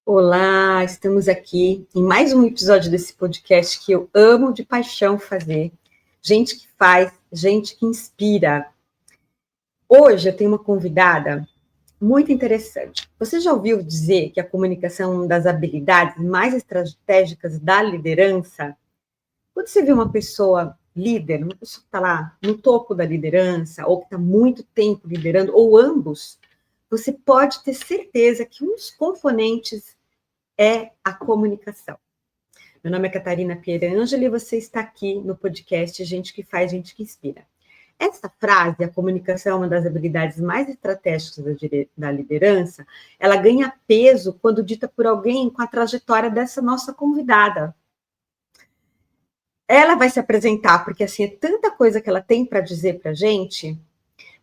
Olá, estamos aqui em mais um episódio desse podcast que eu amo de paixão fazer. Gente que faz, gente que inspira. Hoje eu tenho uma convidada muito interessante. Você já ouviu dizer que a comunicação é uma das habilidades mais estratégicas da liderança? Quando você vê uma pessoa líder, uma pessoa que está lá no topo da liderança, ou que está muito tempo liderando, ou ambos, você pode ter certeza que um dos componentes é a comunicação. Meu nome é Catarina Pierangeli e você está aqui no podcast Gente que Faz, Gente que Inspira. Essa frase, a comunicação é uma das habilidades mais estratégicas da liderança, ela ganha peso quando dita por alguém com a trajetória dessa nossa convidada. Ela vai se apresentar, porque assim, é tanta coisa que ela tem para dizer para a gente,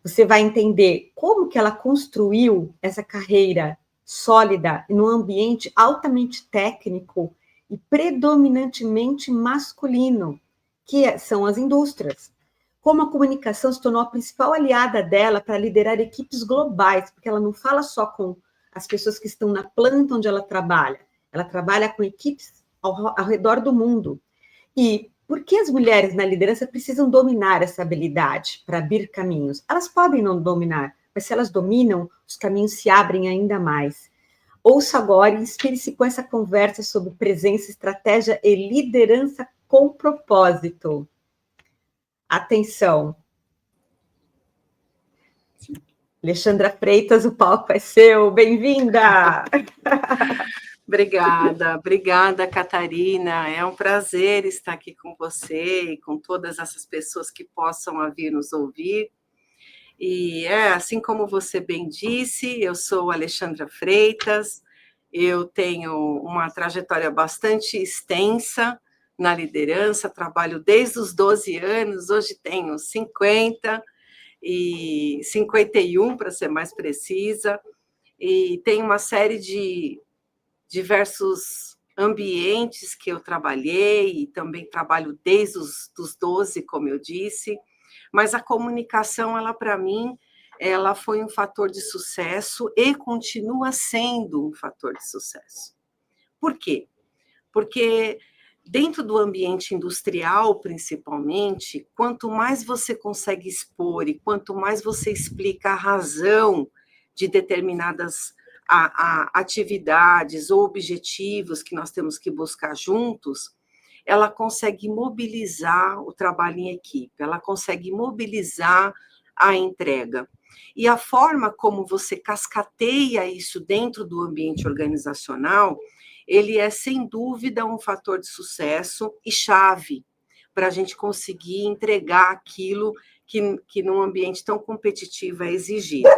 você vai entender como que ela construiu essa carreira sólida num ambiente altamente técnico e predominantemente masculino, que são as indústrias. Como a comunicação se tornou a principal aliada dela para liderar equipes globais, porque ela não fala só com as pessoas que estão na planta onde ela trabalha com equipes ao redor do mundo. E por que as mulheres na liderança precisam dominar essa habilidade para abrir caminhos? Elas podem não dominar, mas se elas dominam, os caminhos se abrem ainda mais. Ouça agora e inspire-se com essa conversa sobre presença, estratégia e liderança com propósito. Atenção! Alexandra Freitas, o palco é seu. Bem-vinda! Obrigada, Catarina. É um prazer estar aqui com você e com todas essas pessoas que possam vir nos ouvir. E assim como você bem disse, eu sou Alexandra Freitas, eu tenho uma trajetória bastante extensa na liderança, trabalho desde os 12 anos, hoje tenho 50 e 51, para ser mais precisa, e tenho uma série de diversos ambientes que eu trabalhei e também trabalho desde os 12, como eu disse, mas a comunicação, ela para mim, ela foi um fator de sucesso e continua sendo um fator de sucesso. Por quê? Porque dentro do ambiente industrial, principalmente, quanto mais você consegue expor e quanto mais você explica a razão de determinadas atividades ou objetivos que nós temos que buscar juntos, ela consegue mobilizar o trabalho em equipe, ela consegue mobilizar a entrega. E a forma como você cascateia isso dentro do ambiente organizacional, ele é, sem dúvida, um fator de sucesso e chave para a gente conseguir entregar aquilo que num ambiente tão competitivo é exigido.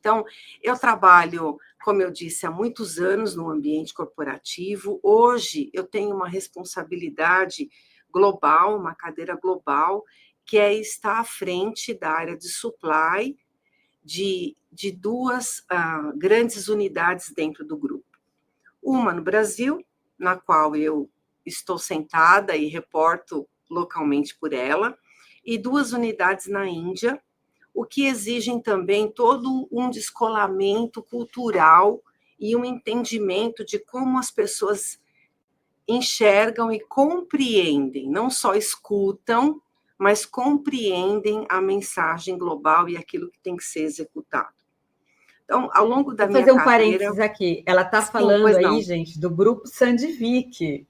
Então, eu trabalho, como eu disse, há muitos anos no ambiente corporativo. Hoje, eu tenho uma responsabilidade global, uma cadeira global, que é estar à frente da área de supply de duas grandes unidades dentro do grupo. Uma no Brasil, na qual eu estou sentada e reporto localmente por ela, e duas unidades na Índia, o que exigem também todo um descolamento cultural e um entendimento de como as pessoas enxergam e compreendem, não só escutam, mas compreendem a mensagem global e aquilo que tem que ser executado. Então, ao longo da minha carreira... Vou fazer um parênteses aqui. Ela está falando aí, gente, do grupo Sandvik.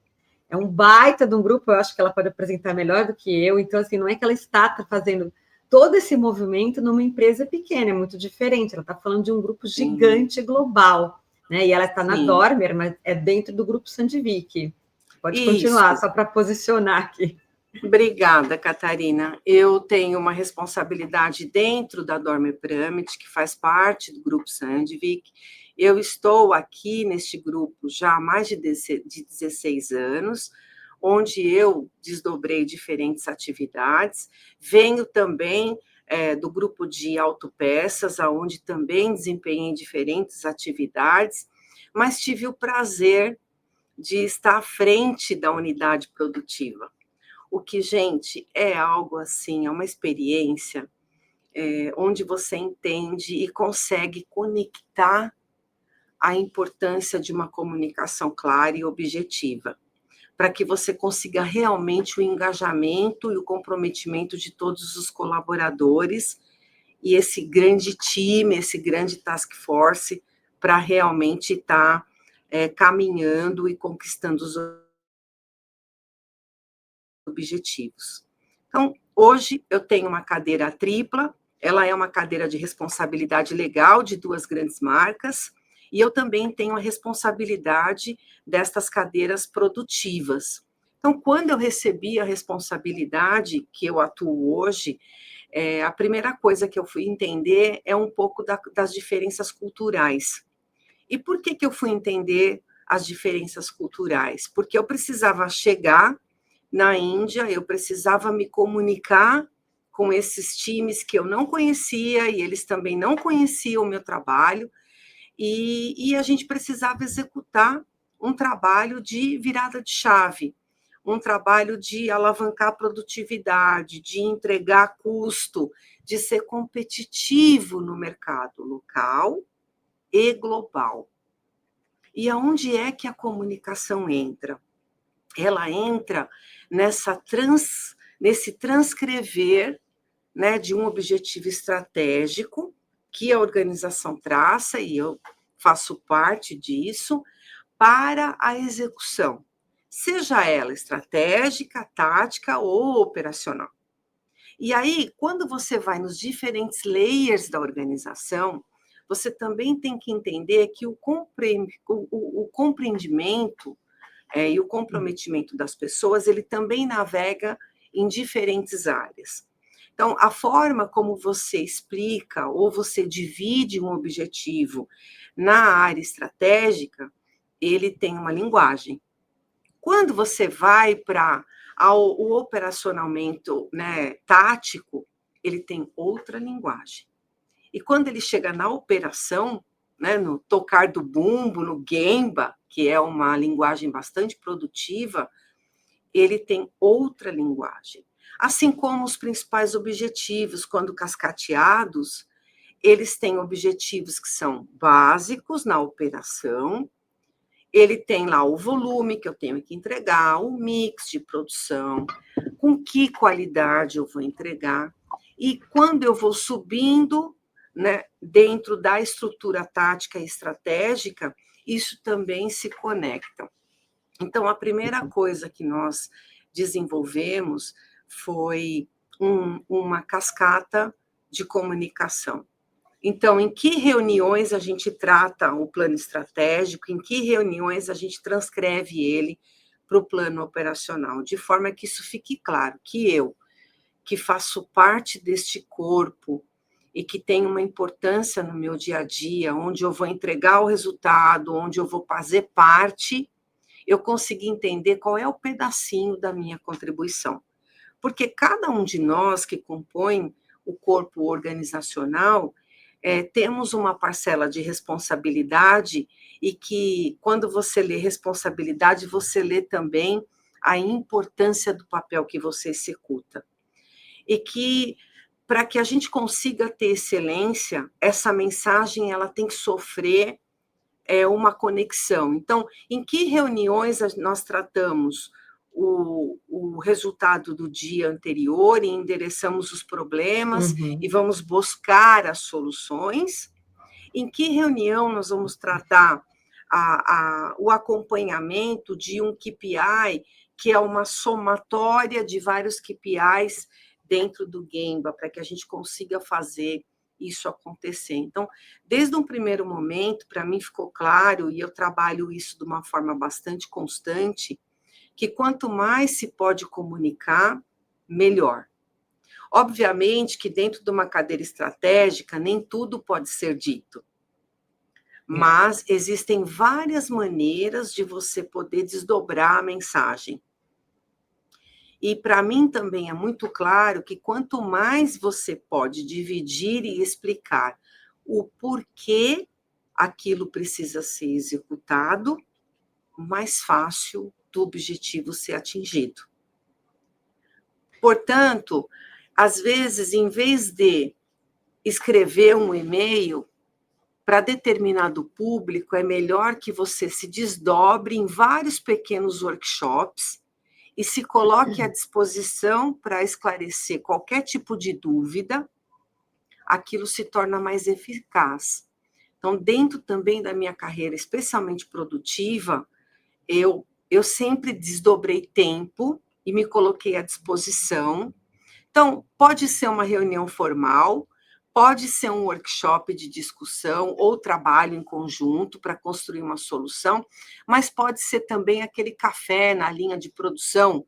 É um baita de um grupo, eu acho que ela pode apresentar melhor do que eu. Então, assim, não é que ela está fazendo todo esse movimento numa empresa pequena, é muito diferente. Ela está falando de um grupo gigante global, né? E ela está na Dormer, mas é dentro do grupo Sandvik. Pode continuar, só para posicionar aqui. Obrigada, Catarina. Eu tenho uma responsabilidade dentro da Dormer Pyramid, que faz parte do grupo Sandvik. Eu estou aqui neste grupo já há mais de 16 anos, onde eu desdobrei diferentes atividades. Venho também do grupo de autopeças, onde também desempenhei diferentes atividades, mas tive o prazer de estar à frente da unidade produtiva. O que, gente, é algo assim, é uma experiência onde você entende e consegue conectar a importância de uma comunicação clara e objetiva, para que você consiga realmente o engajamento e o comprometimento de todos os colaboradores e esse grande time, esse grande task force, para realmente estar caminhando e conquistando os objetivos. Então, hoje eu tenho uma cadeira tripla, ela é uma cadeira de responsabilidade legal de 2 grandes marcas, e eu também tenho a responsabilidade destas cadeiras produtivas. Então, quando eu recebi a responsabilidade que eu atuo hoje, a primeira coisa que eu fui entender é um pouco das diferenças culturais. E por que eu fui entender as diferenças culturais? Porque eu precisava chegar na Índia, eu precisava me comunicar com esses times que eu não conhecia e eles também não conheciam o meu trabalho, e a gente precisava executar um trabalho de virada de chave, um trabalho de alavancar a produtividade, de entregar custo, de ser competitivo no mercado local e global. E aonde é que a comunicação entra? Ela entra nesse transcrever, né, de um objetivo estratégico que a organização traça, e eu faço parte disso, para a execução, seja ela estratégica, tática ou operacional. E aí, quando você vai nos diferentes layers da organização, você também tem que entender que o compreendimento e o comprometimento das pessoas, ele também navega em diferentes áreas. Então, a forma como você explica ou você divide um objetivo na área estratégica, ele tem uma linguagem. Quando você vai para o operacionamento, né, tático, ele tem outra linguagem. E quando ele chega na operação, né, no tocar do bumbo, no Gemba, que é uma linguagem bastante produtiva, ele tem outra linguagem. Assim como os principais objetivos, quando cascateados, eles têm objetivos que são básicos na operação, ele tem lá o volume que eu tenho que entregar, o mix de produção, com que qualidade eu vou entregar, e quando eu vou subindo, né, dentro da estrutura tática e estratégica, isso também se conecta. Então, a primeira coisa que nós desenvolvemos foi uma cascata de comunicação. Então, em que reuniões a gente trata o plano estratégico, em que reuniões a gente transcreve ele para o plano operacional, de forma que isso fique claro, que eu, que faço parte deste corpo e que tem uma importância no meu dia a dia, onde eu vou entregar o resultado, onde eu vou fazer parte, eu consegui entender qual é o pedacinho da minha contribuição. Porque cada um de nós que compõe o corpo organizacional, temos uma parcela de responsabilidade, e que, quando você lê responsabilidade, você lê também a importância do papel que você executa. E que, para que a gente consiga ter excelência, essa mensagem ela tem que sofrer uma conexão. Então, em que reuniões nós tratamos o resultado do dia anterior e endereçamos os problemas e vamos buscar as soluções? Em que reunião nós vamos tratar o acompanhamento de um KPI, que é uma somatória de vários KPIs dentro do Gemba, para que a gente consiga fazer isso acontecer? Então, desde um primeiro momento, para mim ficou claro, e eu trabalho isso de uma forma bastante constante, que quanto mais se pode comunicar, melhor. Obviamente que dentro de uma cadeira estratégica, nem tudo pode ser dito, mas existem várias maneiras de você poder desdobrar a mensagem. E para mim também é muito claro que quanto mais você pode dividir e explicar o porquê aquilo precisa ser executado, mais fácil do objetivo ser atingido. para determinado público, é melhor que você se desdobre em vários pequenos workshops e se coloque à disposição para esclarecer qualquer tipo de dúvida, aquilo se torna mais eficaz. Então, dentro também da minha carreira, especialmente produtiva, eu sempre desdobrei tempo e me coloquei à disposição. Então, pode ser uma reunião formal, pode ser um workshop de discussão ou trabalho em conjunto para construir uma solução, mas pode ser também aquele café na linha de produção.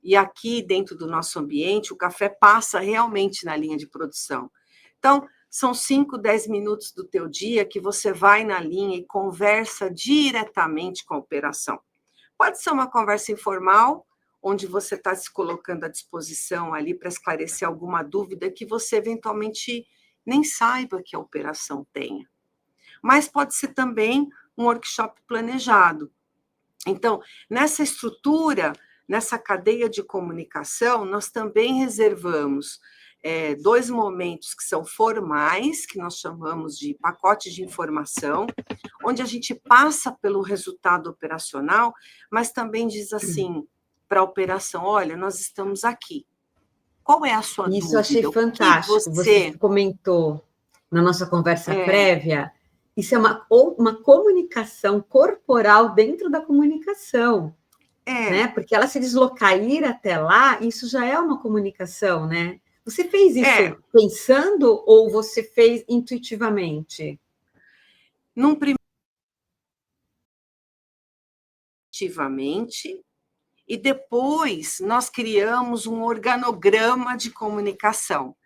E aqui, dentro do nosso ambiente, o café passa realmente na linha de produção. Então, são 5, 10 minutos do teu dia que você vai na linha e conversa diretamente com a operação. Pode ser uma conversa informal, onde você está se colocando à disposição ali para esclarecer alguma dúvida que você eventualmente nem saiba que a operação tenha. Mas pode ser também um workshop planejado. Então, nessa estrutura, nessa cadeia de comunicação, nós também reservamos 2 momentos que são formais, que nós chamamos de pacote de informação, onde a gente passa pelo resultado operacional, mas também diz assim para a operação: olha, nós estamos aqui. Qual é a sua dúvida? Isso eu achei fantástico. Você comentou na nossa conversa prévia, isso é uma comunicação corporal dentro da comunicação. Né? Porque ela se deslocar e ir até lá, isso já é uma comunicação, né? Você fez isso pensando ou você fez intuitivamente? Intuitivamente, e depois nós criamos um organograma de comunicação.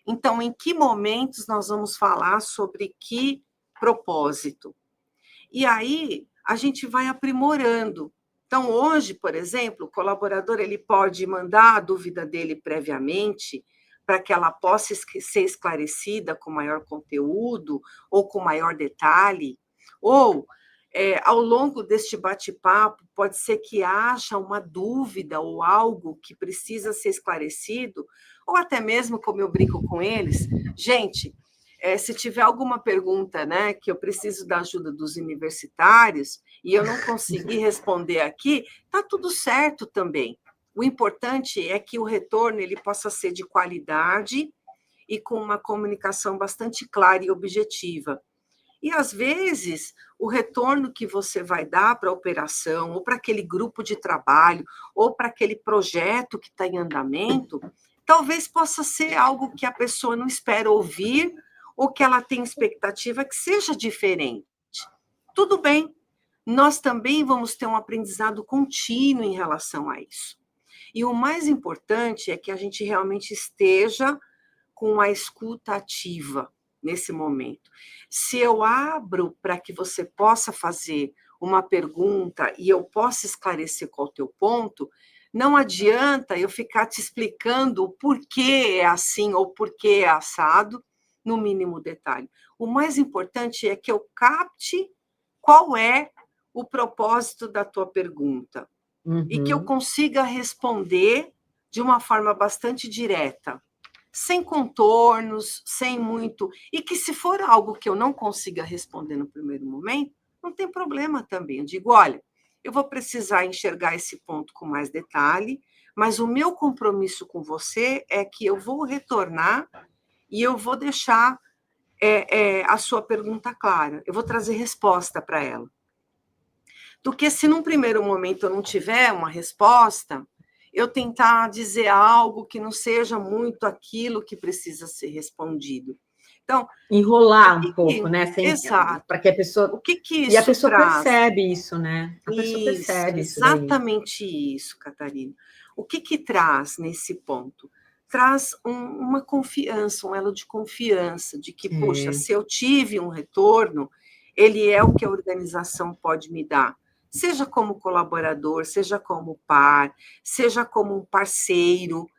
Então, em que momentos nós vamos falar sobre que propósito? E aí, a gente vai aprimorando. Então, hoje, por exemplo, o colaborador ele pode mandar a dúvida dele previamente para que ela possa ser esclarecida com maior conteúdo ou com maior detalhe, ou ao longo deste bate-papo, pode ser que haja uma dúvida ou algo que precisa ser esclarecido, ou até mesmo, como eu brinco com eles, gente, se tiver alguma pergunta, né, que eu preciso da ajuda dos universitários e eu não conseguir responder aqui, tá tudo certo também. O importante é que o retorno ele possa ser de qualidade e com uma comunicação bastante clara e objetiva. E, às vezes, o retorno que você vai dar para a operação, ou para aquele grupo de trabalho, ou para aquele projeto que está em andamento, talvez possa ser algo que a pessoa não espera ouvir, ou que ela tem expectativa que seja diferente. Tudo bem, nós também vamos ter um aprendizado contínuo em relação a isso. E o mais importante é que a gente realmente esteja com a escuta ativa nesse momento. Se eu abro para que você possa fazer uma pergunta e eu possa esclarecer qual é o teu ponto, não adianta eu ficar te explicando o porquê é assim ou porquê é assado, no mínimo detalhe. O mais importante é que eu capte qual é o propósito da tua pergunta e que eu consiga responder de uma forma bastante direta, sem contornos, sem muito... E que se for algo que eu não consiga responder no primeiro momento, não tem problema também. Eu digo, olha, eu vou precisar enxergar esse ponto com mais detalhe, mas o meu compromisso com você é que eu vou retornar e eu vou deixar a sua pergunta clara. Eu vou trazer resposta para ela. Do que se num primeiro momento eu não tiver uma resposta, eu tentar dizer algo que não seja muito aquilo que precisa ser respondido. Então, enrolar um pouco, né? Exato. Para que a pessoa... O que isso e a pessoa traz? Percebe isso, né? A pessoa percebe isso. Exatamente isso, Catarina. O que traz nesse ponto? Traz uma confiança, um elo de confiança, de que, puxa, se eu tive um retorno, ele é o que a organização pode me dar. Seja como colaborador, seja como par, seja como um parceiro.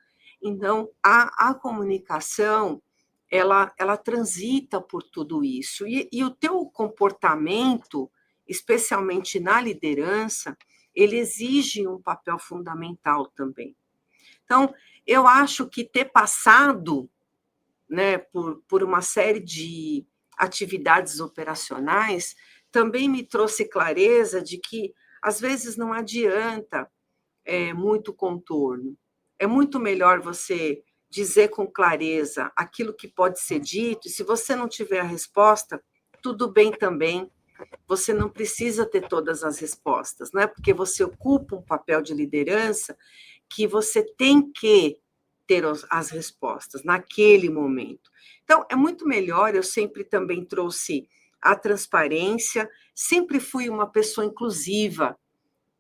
Então, a comunicação, ela transita por tudo isso. E o teu comportamento, especialmente na liderança, ele exige um papel fundamental também. Então, eu acho que ter passado, né, por uma série de atividades operacionais, também me trouxe clareza de que, às vezes, não adianta muito contorno. É muito melhor você dizer com clareza aquilo que pode ser dito, e se você não tiver a resposta, tudo bem também. Você não precisa ter todas as respostas, não é porque você ocupa um papel de liderança que você tem que ter as respostas naquele momento. Então, é muito melhor, eu sempre também trouxe a transparência, sempre fui uma pessoa inclusiva,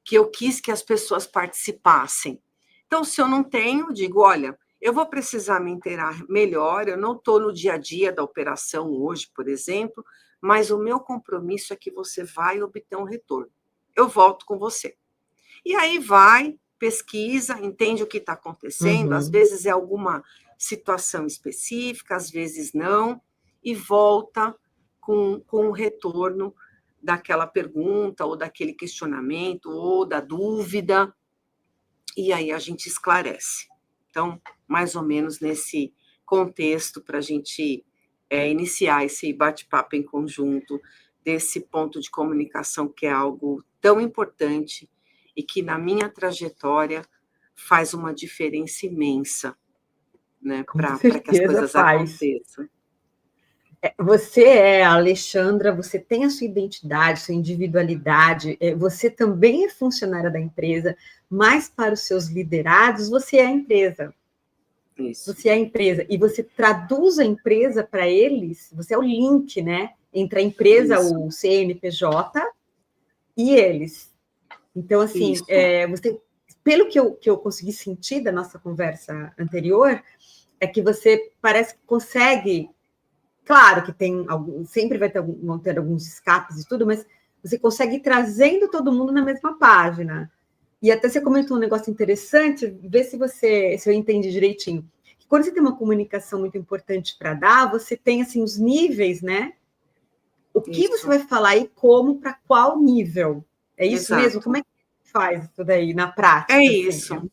que eu quis que as pessoas participassem. Então, se eu não tenho, digo, olha, eu vou precisar me inteirar melhor, eu não estou no dia a dia da operação hoje, por exemplo, mas o meu compromisso é que você vai obter um retorno. Eu volto com você. E aí vai, pesquisa, entende o que está acontecendo, às vezes é alguma situação específica, às vezes não, e volta com um retorno daquela pergunta, ou daquele questionamento, ou da dúvida, e aí a gente esclarece. Então, mais ou menos nesse contexto, para a gente iniciar esse bate-papo em conjunto, desse ponto de comunicação que é algo tão importante e que, na minha trajetória, faz uma diferença imensa, né, para que as coisas aconteçam. Você a Alexandra, você tem a sua identidade, sua individualidade, você também é funcionária da empresa, mas para os seus liderados, você é a empresa. Isso. Você é a empresa, e você traduz a empresa para eles, você é o link, né, entre a empresa, isso, o CNPJ, e eles. Então, assim, você, pelo que eu consegui sentir da nossa conversa anterior, é que você parece que consegue. Claro que tem sempre vão ter alguns escapes e tudo, mas você consegue ir trazendo todo mundo na mesma página. E até você comentou um negócio interessante, vê se eu entendi direitinho. Que quando você tem uma comunicação muito importante para dar, você tem assim os níveis, né? O que você vai falar e como, para qual nível? É isso Exato. Mesmo? Como é que faz isso daí na prática? É isso. Assim?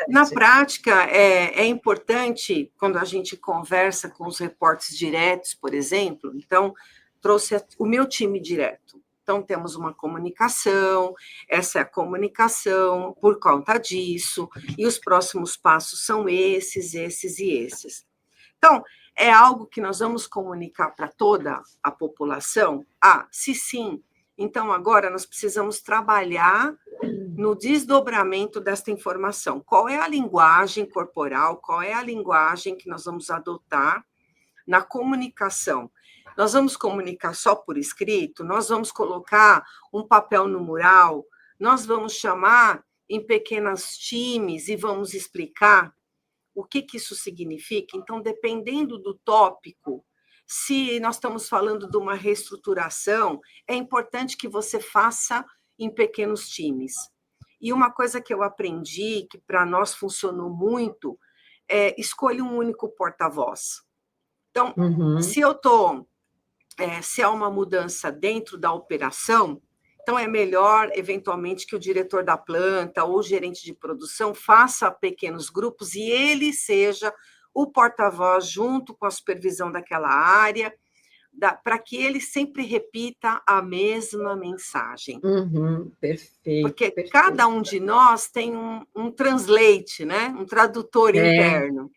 Na prática, é importante, quando a gente conversa com os reportes diretos, por exemplo, então, trouxe o meu time direto. Então, temos uma comunicação, essa é a comunicação por conta disso, e os próximos passos são esses e esses. Então, é algo que nós vamos comunicar para toda a população? Se sim, então agora nós precisamos trabalhar no desdobramento desta informação. Qual é a linguagem corporal, qual é a linguagem que nós vamos adotar na comunicação? Nós vamos comunicar só por escrito? Nós vamos colocar um papel no mural? Nós vamos chamar em pequenos times e vamos explicar o que isso significa? Então, dependendo do tópico, se nós estamos falando de uma reestruturação, é importante que você faça em pequenos times. E uma coisa que eu aprendi, que para nós funcionou muito, escolha um único porta-voz. Então, se há uma mudança dentro da operação, então é melhor, eventualmente, que o diretor da planta ou o gerente de produção faça pequenos grupos e ele seja o porta-voz junto com a supervisão daquela área, para que ele sempre repita a mesma mensagem. Perfeito. Porque cada um de nós tem um translate, né? Um tradutor interno.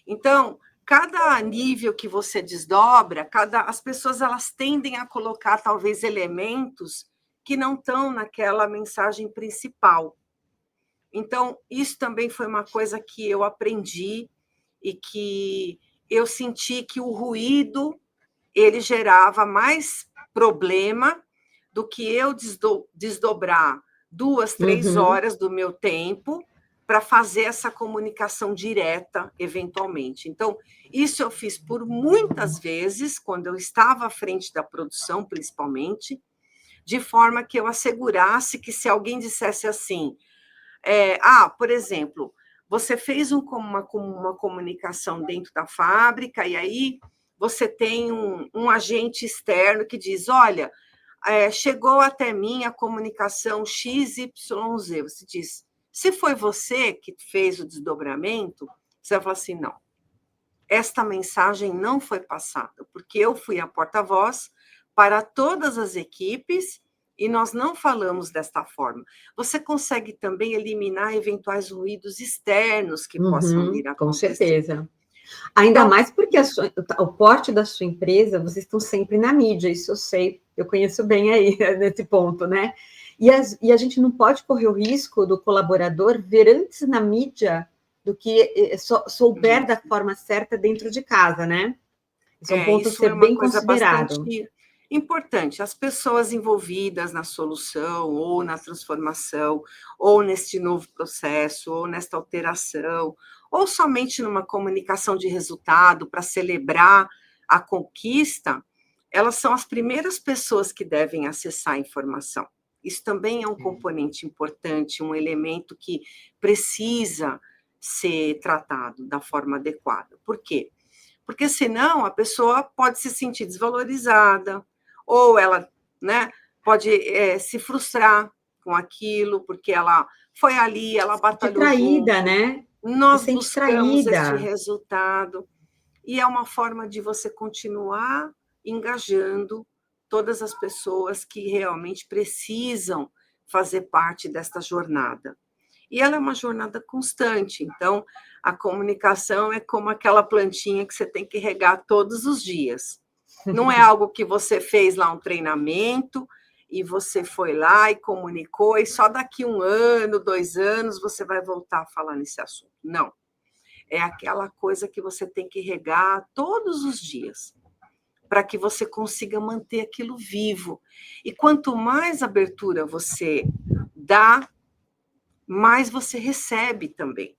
Então, cada nível que você desdobra, as pessoas elas tendem a colocar talvez elementos que não estão naquela mensagem principal. Então, isso também foi uma coisa que eu aprendi e que eu senti que o ruído ele gerava mais problema do que eu desdobrar 2, 3 horas do meu tempo para fazer essa comunicação direta, eventualmente. Então, isso eu fiz por muitas vezes, quando eu estava à frente da produção, principalmente, de forma que eu assegurasse que se alguém dissesse assim, por exemplo, você fez uma comunicação dentro da fábrica e aí você tem um agente externo que diz, olha, chegou até mim a comunicação XYZ. Você diz, se foi você que fez o desdobramento, você vai falar assim, não. esta mensagem não foi passada, porque eu fui a porta-voz para todas as equipes e nós não falamos desta forma. Você consegue também eliminar eventuais ruídos externos que possam vir a Com acontecer. certeza. Ainda Então, mais porque o porte da sua empresa, vocês estão sempre na mídia, isso eu sei, eu conheço bem aí, nesse ponto, né? E a gente não pode correr o risco do colaborador ver antes na mídia do que souber da forma certa dentro de casa, né? Esse é um ponto a isso é ser uma bem coisa considerado. bastante importante. As pessoas envolvidas na solução, ou na transformação, ou neste novo processo, ou nesta alteração, ou somente numa comunicação de resultado para celebrar a conquista, elas são as primeiras pessoas que devem acessar a informação. Isso também é um componente importante, um elemento que precisa ser tratado da forma adequada. Por quê? Porque senão a pessoa pode se sentir desvalorizada, ou ela, né, pode se frustrar com aquilo, porque ela foi ali, ela De batalhou traída, junto, né? Se nós sente buscamos este traída. resultado, e é uma forma de você continuar engajando todas as pessoas que realmente precisam fazer parte desta jornada. E ela é uma jornada constante, então a comunicação é como aquela plantinha que você tem que regar todos os dias. Não é algo que você fez lá um treinamento e você foi lá e comunicou, e só daqui 1 ano, 2 anos, você vai voltar a falar nesse assunto. Não. É aquela coisa que você tem que regar todos os dias, para que você consiga manter aquilo vivo. E quanto mais abertura você dá, mais você recebe também.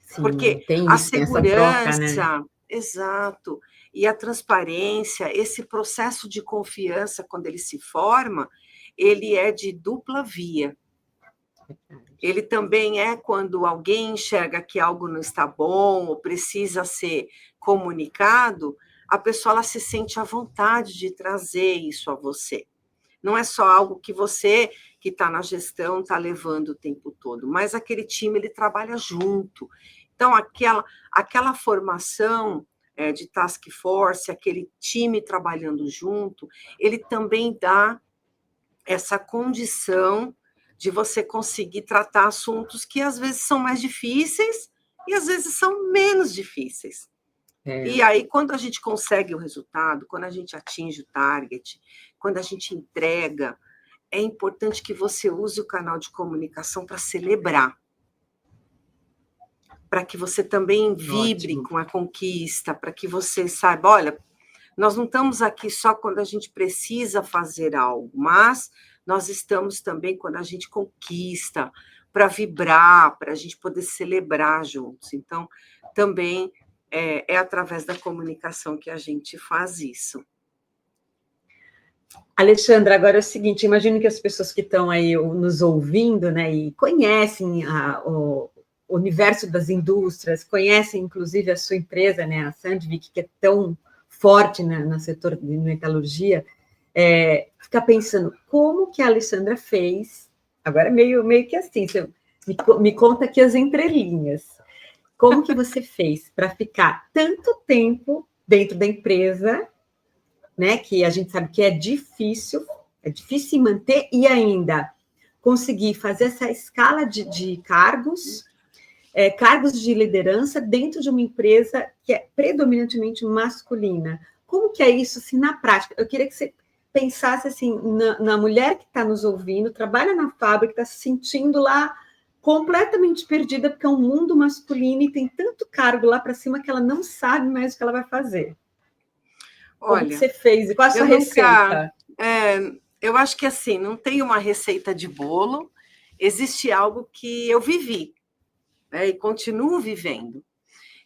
Sim, Porque tem a isso, tem essa troca, né? segurança, exato, e a transparência, esse processo de confiança, quando ele se forma, ele é de dupla via. Ele também é quando alguém enxerga que algo não está bom ou precisa ser comunicado, a pessoa ela se sente à vontade de trazer isso a você. Não é só algo que você, que está na gestão, está levando o tempo todo, mas aquele time ele trabalha junto. Então, aquela formação de task force, aquele time trabalhando junto, ele também dá essa condição de você conseguir tratar assuntos que às vezes são mais difíceis e às vezes são menos difíceis. E aí, quando a gente consegue o resultado, quando a gente atinge o target, quando a gente entrega, é importante que você use o canal de comunicação para celebrar, para que você também vibre Ótimo. com a conquista, para que você saiba, olha, nós não estamos aqui só quando a gente precisa fazer algo, mas nós estamos também quando a gente conquista, para vibrar, para a gente poder celebrar juntos. Então, também é através da comunicação que a gente faz isso. Alexandra, agora é o seguinte, imagino que as pessoas que estão aí nos ouvindo, né, e conhecem o universo das indústrias, conhecem inclusive a sua empresa, né, a Sandvik, que é tão forte no setor de metalurgia, fica pensando, como que a Alexandra fez, agora meio que assim, você me conta aqui as entrelinhas, como que você fez para ficar tanto tempo dentro da empresa, né, que a gente sabe que é difícil se manter e ainda conseguir fazer essa escala de cargos, cargos de liderança dentro de uma empresa que é predominantemente masculina. Como que é isso assim, na prática? Eu queria que você pensasse assim, na mulher que está nos ouvindo, trabalha na fábrica, está se sentindo lá completamente perdida, porque é um mundo masculino e tem tanto cargo lá para cima que ela não sabe mais o que ela vai fazer. Como que Olha, você fez? E qual a sua receita? Eu acho que assim, não tem uma receita de bolo, existe algo que eu vivi, né, e continuo vivendo.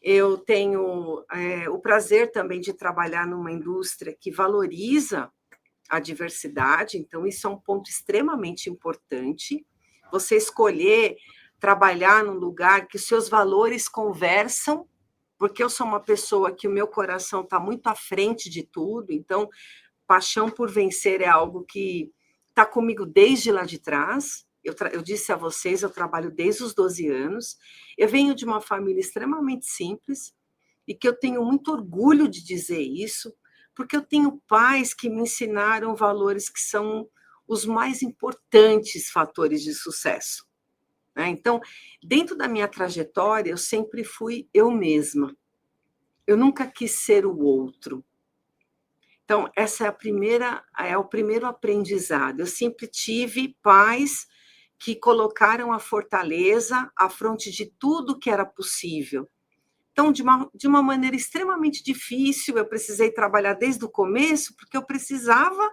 Eu tenho o prazer também de trabalhar numa indústria que valoriza a diversidade, então isso é um ponto extremamente importante. Você escolher trabalhar num lugar que os seus valores conversam, porque eu sou uma pessoa que o meu coração está muito à frente de tudo, então paixão por vencer é algo que está comigo desde lá de trás. Eu disse a vocês, eu trabalho desde os 12 anos. Eu venho de uma família extremamente simples. e que eu tenho muito orgulho de dizer isso, porque eu tenho pais que me ensinaram valores que são os mais importantes fatores de sucesso, né? Então, dentro da minha trajetória, eu sempre fui eu mesma. Eu nunca quis ser o outro. Então, essa é o primeiro aprendizado. Eu sempre tive pais que colocaram a fortaleza à fronte de tudo que era possível. Então, de uma maneira extremamente difícil, eu precisei trabalhar desde o começo, porque eu precisava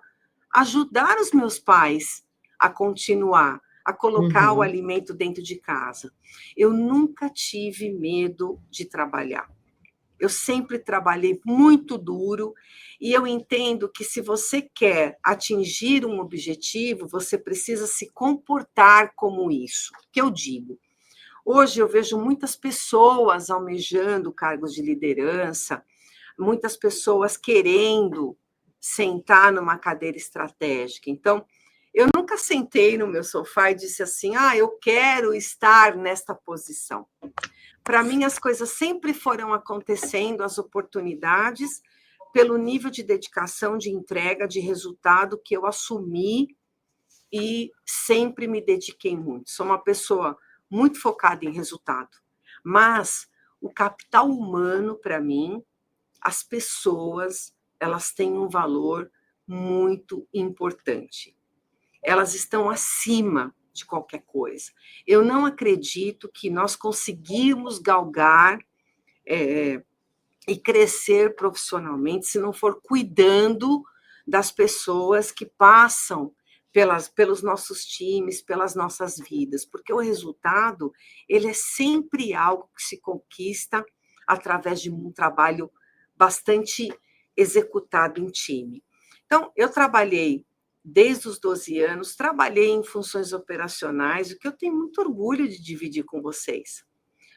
ajudar os meus pais a continuar, a colocar o alimento dentro de casa. Eu nunca tive medo de trabalhar. Eu sempre trabalhei muito duro e eu entendo que se você quer atingir um objetivo, você precisa se comportar como isso. O que eu digo? Hoje eu vejo muitas pessoas almejando cargos de liderança, muitas pessoas querendo sentar numa cadeira estratégica. Então, eu nunca sentei no meu sofá e disse assim: eu quero estar nesta posição. Para mim, as coisas sempre foram acontecendo, as oportunidades, pelo nível de dedicação, de entrega, de resultado que eu assumi e sempre me dediquei muito. Sou uma pessoa muito focada em resultado. Mas o capital humano, para mim, as pessoas, elas têm um valor muito importante. Elas estão acima de qualquer coisa. Eu não acredito que nós conseguimos galgar e crescer profissionalmente se não for cuidando das pessoas que passam pelos nossos times, pelas nossas vidas, porque o resultado ele é sempre algo que se conquista através de um trabalho bastante executado em time. Então, eu trabalhei desde os 12 anos, trabalhei em funções operacionais, o que eu tenho muito orgulho de dividir com vocês,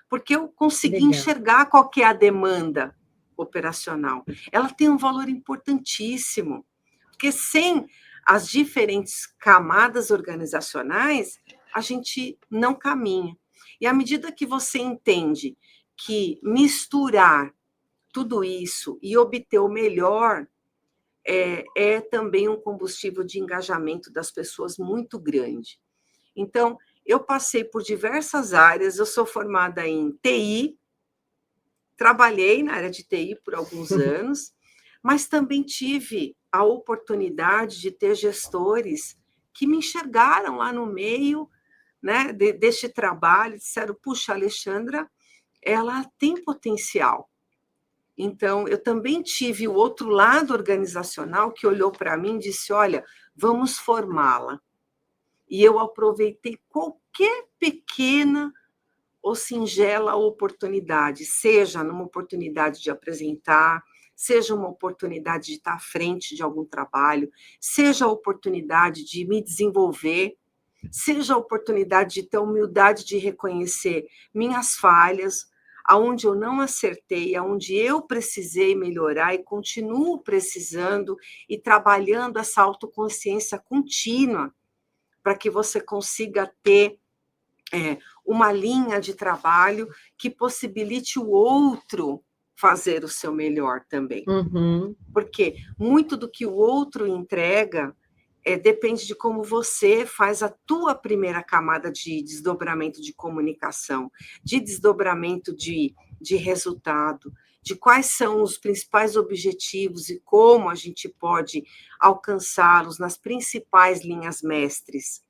porque eu consegui enxergar qual que é a demanda operacional. Ela tem um valor importantíssimo, porque sem as diferentes camadas organizacionais, a gente não caminha. E à medida que você entende que misturar tudo isso e obter o melhor é também um combustível de engajamento das pessoas muito grande. Então, eu passei por diversas áreas, eu sou formada em TI, trabalhei na área de TI por alguns anos, mas também tive a oportunidade de ter gestores que me enxergaram lá no meio, né, deste trabalho, disseram: puxa, a Alexandra, ela tem potencial. Então, eu também tive o outro lado organizacional que olhou para mim e disse: olha, vamos formá-la. E eu aproveitei qualquer pequena ou singela oportunidade, seja numa oportunidade de apresentar, seja uma oportunidade de estar à frente de algum trabalho, seja a oportunidade de me desenvolver, seja a oportunidade de ter humildade de reconhecer minhas falhas, aonde eu não acertei, aonde eu precisei melhorar e continuo precisando e trabalhando essa autoconsciência contínua para que você consiga ter uma linha de trabalho que possibilite o outro fazer o seu melhor também. Porque muito do que o outro entrega depende de como você faz a tua primeira camada de desdobramento de comunicação, de desdobramento de resultado, de quais são os principais objetivos e como a gente pode alcançá-los nas principais linhas mestres.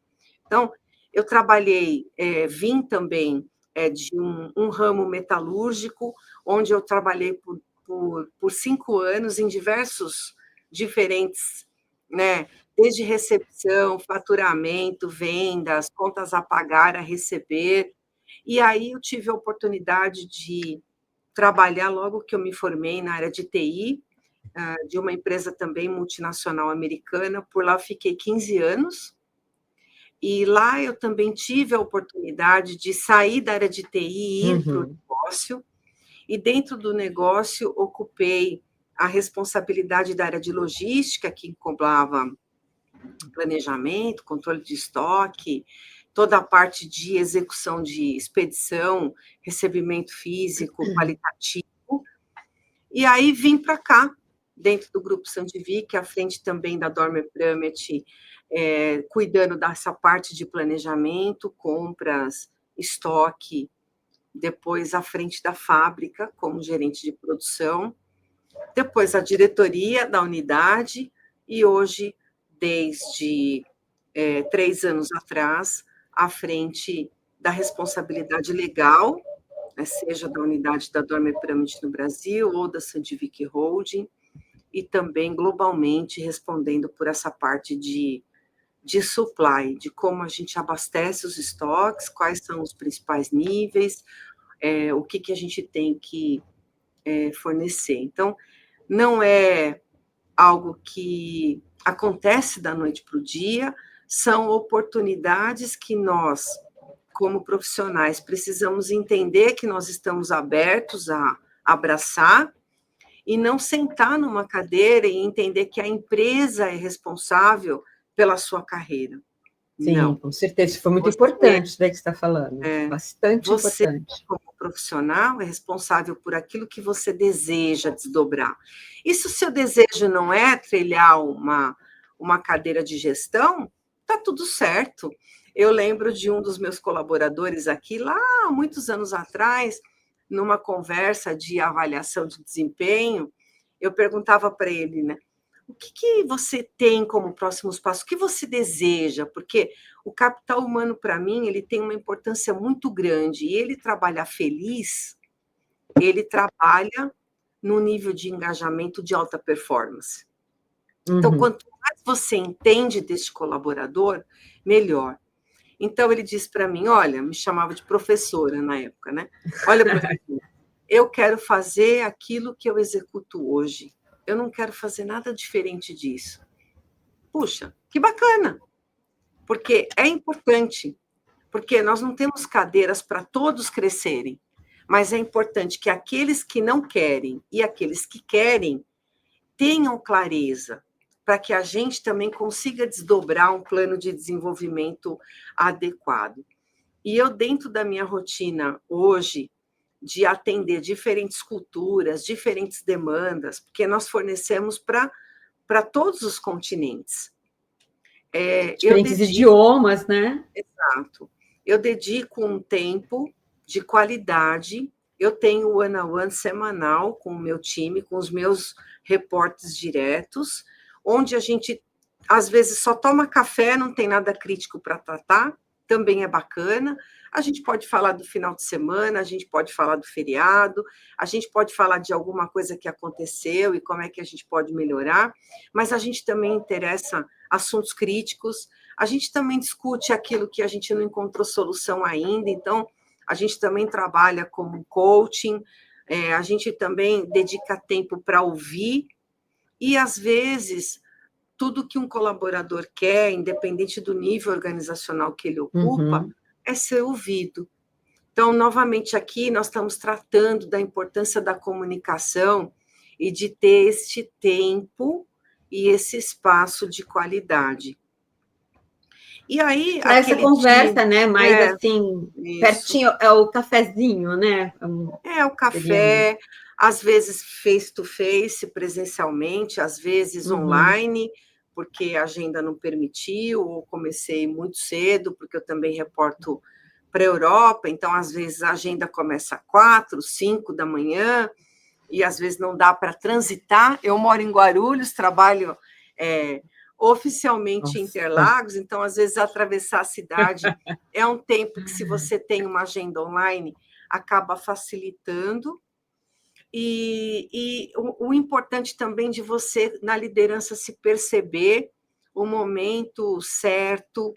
Então, eu trabalhei, vim também de um ramo metalúrgico, onde eu trabalhei por 5 anos em diversos diferentes, né, desde recepção, faturamento, vendas, contas a pagar, a receber. E aí eu tive a oportunidade de trabalhar logo que eu me formei na área de TI, de uma empresa também multinacional americana. Por lá fiquei 15 anos. E lá eu também tive a oportunidade de sair da área de TI e ir para o negócio. E dentro do negócio ocupei a responsabilidade da área de logística, que englobava planejamento, controle de estoque, toda a parte de execução de expedição, recebimento físico, qualitativo. E aí vim para cá, dentro do Grupo Sandvik, à frente também da Dormer Pramet, cuidando dessa parte de planejamento, compras, estoque, depois à frente da fábrica, como gerente de produção, depois a diretoria da unidade, e hoje, desde 3 anos atrás, à frente da responsabilidade legal, seja da unidade da Dormer Pramet no Brasil ou da Sandvik Holding, e também globalmente respondendo por essa parte de supply, de como a gente abastece os estoques, quais são os principais níveis, o que a gente tem que fornecer. Então, não é algo que acontece da noite para o dia, são oportunidades que nós, como profissionais, precisamos entender que nós estamos abertos a abraçar e não sentar numa cadeira e entender que a empresa é responsável pela sua carreira. Sim, não. Com certeza. Isso foi muito importante, isso daí que você está falando. Bastante você, importante. como profissional, é responsável por aquilo que você deseja desdobrar. E se o seu desejo não é trilhar uma cadeira de gestão, tá tudo certo. Eu lembro de um dos meus colaboradores aqui, lá há muitos anos atrás, numa conversa de avaliação de desempenho, eu perguntava para ele, né? O que você tem como próximos passos? O que você deseja? Porque o capital humano, para mim, ele tem uma importância muito grande. E ele trabalhar feliz, ele trabalha no nível de engajamento de alta performance. Então, quanto mais você entende desse colaborador, melhor. Então, ele disse para mim, olha, me chamava de professora na época, né? Olha, professora, eu quero fazer aquilo que eu executo hoje. Eu não quero fazer nada diferente disso. Puxa, que bacana! Porque é importante, porque nós não temos cadeiras para todos crescerem, mas é importante que aqueles que não querem e aqueles que querem tenham clareza, para que a gente também consiga desdobrar um plano de desenvolvimento adequado. E eu, dentro da minha rotina hoje, de atender diferentes culturas, diferentes demandas, porque nós fornecemos para todos os continentes. Diferentes idiomas, né? Exato. Eu dedico um tempo de qualidade. Eu tenho o one-on-one semanal com o meu time, com os meus reportes diretos, onde a gente, às vezes, só toma café, não tem nada crítico para tratar, também é bacana. A gente pode falar do final de semana, a gente pode falar do feriado, a gente pode falar de alguma coisa que aconteceu e como é que a gente pode melhorar, mas a gente também interessa assuntos críticos, a gente também discute aquilo que a gente não encontrou solução ainda, então a gente também trabalha como coaching, a gente também dedica tempo para ouvir, e às vezes tudo que um colaborador quer, independente do nível organizacional que ele ocupa, é ser ouvido. Então, novamente aqui, nós estamos tratando da importância da comunicação e de ter este tempo e esse espaço de qualidade. E aí, essa conversa, né? Mais assim, isso. Pertinho, é o cafezinho, né? É o café, às vezes face-to-face, presencialmente, às vezes online, porque a agenda não permitiu, ou comecei muito cedo, porque eu também reporto para a Europa, então, às vezes, a agenda começa às 4, 5 da manhã, e às vezes não dá para transitar. Eu moro em Guarulhos, trabalho oficialmente em Interlagos, então, às vezes, atravessar a cidade é um tempo que, se você tem uma agenda online, acaba facilitando. E o importante também de você, na liderança, se perceber o momento certo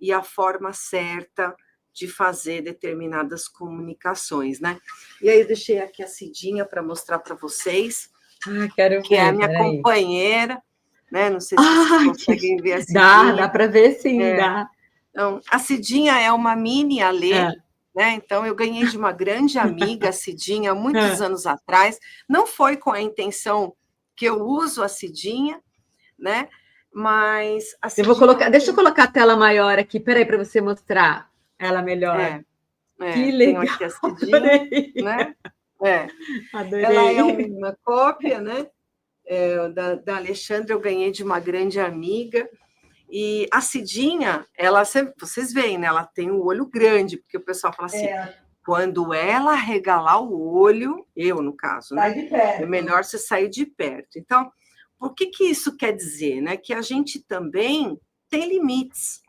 e a forma certa de fazer determinadas comunicações, né? E aí eu deixei aqui a Cidinha para mostrar para vocês, que é a minha companheira, né? Não sei se vocês conseguem ver a Cidinha. Dá para ver, sim, dá. Então, a Cidinha é uma mini Alê, né? Então, eu ganhei de uma grande amiga, a Cidinha, muitos anos atrás. Não foi com a intenção que eu uso a Cidinha, né? Mas a Cidinha... Deixa eu colocar a tela maior aqui, peraí, para você mostrar ela melhor. Que legal. Tenho aqui a Cidinha, né? É. Adorei. Ela é uma cópia, né? Da Alexandra, eu ganhei de uma grande amiga. E a Cidinha, vocês veem, né? Ela tem o olho grande, porque o pessoal fala assim, quando ela regalar o olho, eu, no caso, né? Sai de perto. É melhor você sair de perto. Então, o que isso quer dizer? Né? Que a gente também tem limites.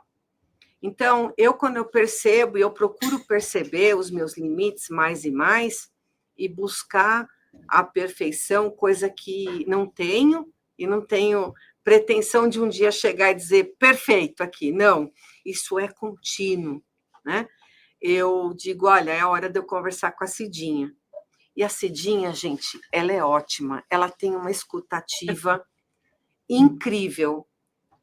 Então, quando eu percebo, e eu procuro perceber os meus limites mais e buscar a perfeição, coisa que não tenho, e não tenho pretensão de um dia chegar e dizer perfeito aqui. Não, isso é contínuo, né? Eu digo, olha, é hora de eu conversar com a Cidinha. E a Cidinha, gente, ela é ótima, ela tem uma escutativa incrível.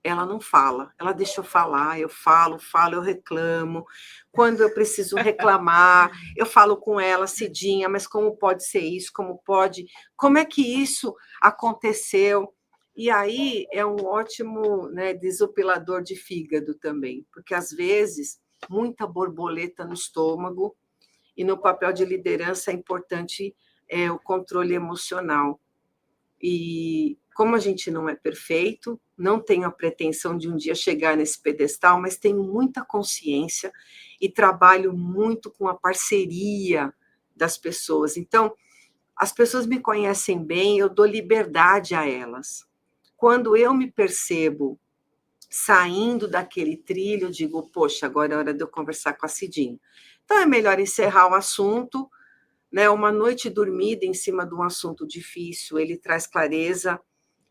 Ela não fala, ela deixa eu falar, eu falo, eu reclamo. Quando eu preciso reclamar, eu falo com ela, Cidinha, mas como pode ser isso? Como é que isso aconteceu? E aí é um ótimo, né, desopilador de fígado também, porque às vezes muita borboleta no estômago, e no papel de liderança é importante o controle emocional. E como a gente não é perfeito, não tenho a pretensão de um dia chegar nesse pedestal, mas tenho muita consciência e trabalho muito com a parceria das pessoas. Então, as pessoas me conhecem bem, eu dou liberdade a elas. Quando eu me percebo saindo daquele trilho, eu digo, poxa, agora é hora de eu conversar com a Cidinha. Então, é melhor encerrar o assunto, né? Uma noite dormida em cima de um assunto difícil, ele traz clareza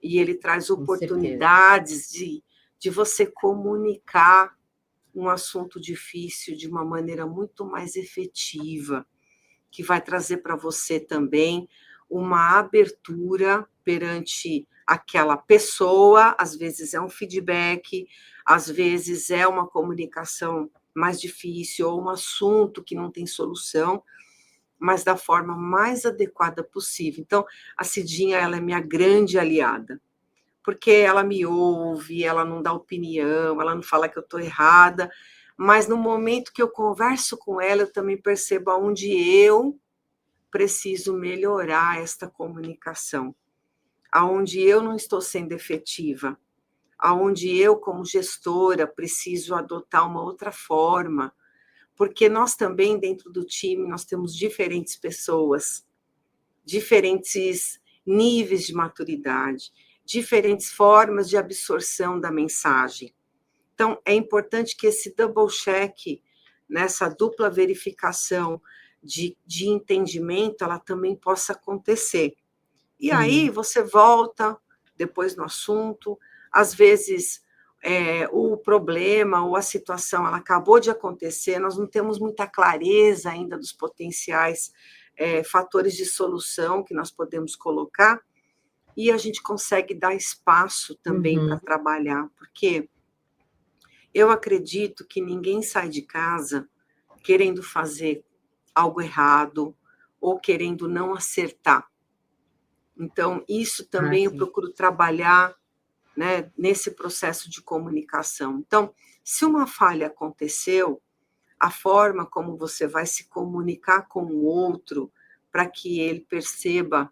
e ele traz oportunidades de você comunicar um assunto difícil de uma maneira muito mais efetiva, que vai trazer para você também uma abertura perante aquela pessoa, às vezes é um feedback, às vezes é uma comunicação mais difícil, ou um assunto que não tem solução, mas da forma mais adequada possível. Então, a Cidinha, ela é minha grande aliada, porque ela me ouve, ela não dá opinião, ela não fala que eu estou errada, mas no momento que eu converso com ela, eu também percebo aonde eu preciso melhorar esta comunicação, aonde eu não estou sendo efetiva, aonde eu, como gestora, preciso adotar uma outra forma, porque nós também, dentro do time, nós temos diferentes pessoas, diferentes níveis de maturidade, diferentes formas de absorção da mensagem. Então, é importante que esse double check, nessa dupla verificação de entendimento, ela também possa acontecer. E aí você volta depois no assunto, às vezes o problema ou a situação ela acabou de acontecer, nós não temos muita clareza ainda dos potenciais fatores de solução que nós podemos colocar, e a gente consegue dar espaço também para trabalhar, porque eu acredito que ninguém sai de casa querendo fazer algo errado ou querendo não acertar. Então, isso também eu procuro trabalhar, né, nesse processo de comunicação. Então, se uma falha aconteceu, a forma como você vai se comunicar com o outro para que ele perceba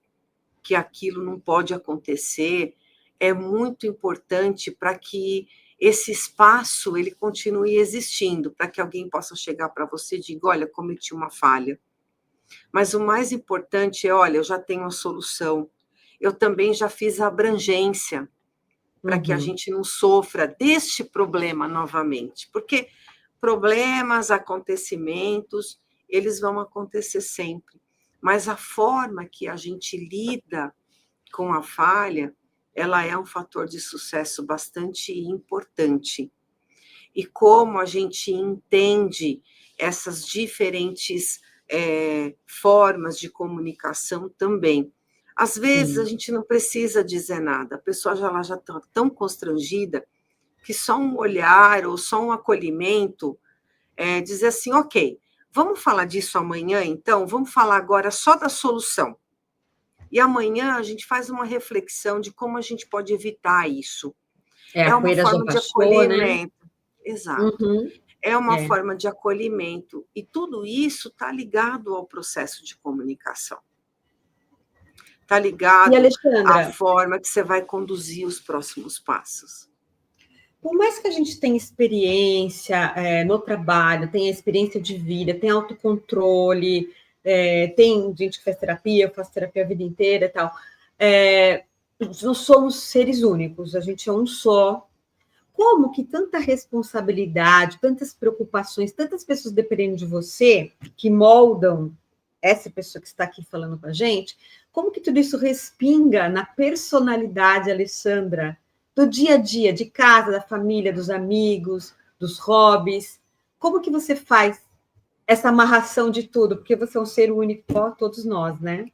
que aquilo não pode acontecer é muito importante para que esse espaço ele continue existindo, para que alguém possa chegar para você e diga, olha, cometi uma falha. Mas o mais importante é, olha, eu já tenho a solução, eu também já fiz a abrangência, para que a gente não sofra deste problema novamente, porque problemas, acontecimentos, eles vão acontecer sempre, mas a forma que a gente lida com a falha, ela é um fator de sucesso bastante importante. E como a gente entende essas diferentes formas de comunicação também. Às vezes a gente não precisa dizer nada, a pessoa já está tão constrangida que só um olhar ou só um acolhimento dizer assim, ok, vamos falar disso amanhã então, vamos falar agora só da solução. E amanhã a gente faz uma reflexão de como a gente pode evitar isso. É uma forma de acolhimento. Né? Exato. É uma forma de acolhimento. E tudo isso está ligado ao processo de comunicação. está ligado E, à Alexandra, forma que você vai conduzir os próximos passos. por mais que a gente tenha experiência no trabalho, tenha experiência de vida, tenha autocontrole, tem gente que faz terapia, eu faço terapia a vida inteira e tal, nós somos seres únicos, a gente é um só. Como que tanta responsabilidade, tantas preocupações, tantas pessoas dependendo de você, que moldam essa pessoa que está aqui falando com a gente, como que tudo isso respinga na personalidade, Alexandra, do dia a dia, de casa, da família, dos amigos, dos hobbies? Como que você faz essa amarração de tudo? Porque você é um ser único, igual a todos nós, né?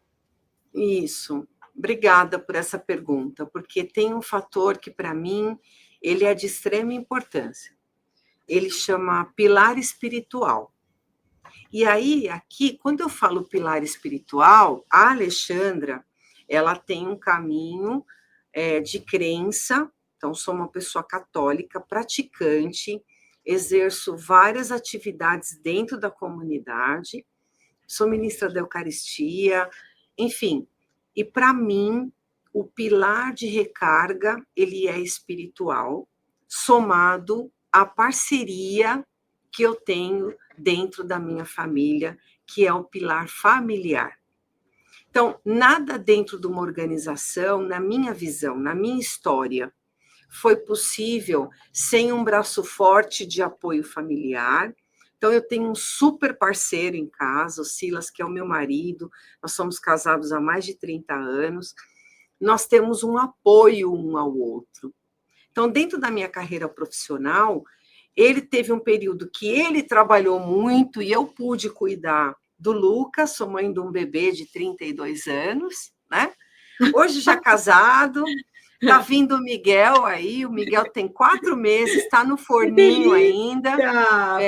Isso. Obrigada por essa pergunta, porque tem um fator que, para mim, ele é de extrema importância. Ele chama pilar espiritual. E aí, aqui, quando eu falo pilar espiritual, a Alexandra, ela tem um caminho de crença. Então, sou uma pessoa católica, praticante, exerço várias atividades dentro da comunidade, sou ministra da Eucaristia, enfim. E, para mim, o pilar de recarga, ele é espiritual, somado à parceria que eu tenho dentro da minha família, que é o pilar familiar. Então, nada dentro de uma organização, na minha visão, na minha história, foi possível sem um braço forte de apoio familiar. Então, eu tenho um super parceiro em casa, o Silas, que é o meu marido, nós somos casados há mais de 30 anos, nós temos um apoio um ao outro. Então, dentro da minha carreira profissional, ele teve um período que ele trabalhou muito e eu pude cuidar do Lucas, sou mãe de um bebê de 32 anos, né? Hoje já casado, tá vindo o Miguel aí, o Miguel tem 4 meses, está no forninho ainda.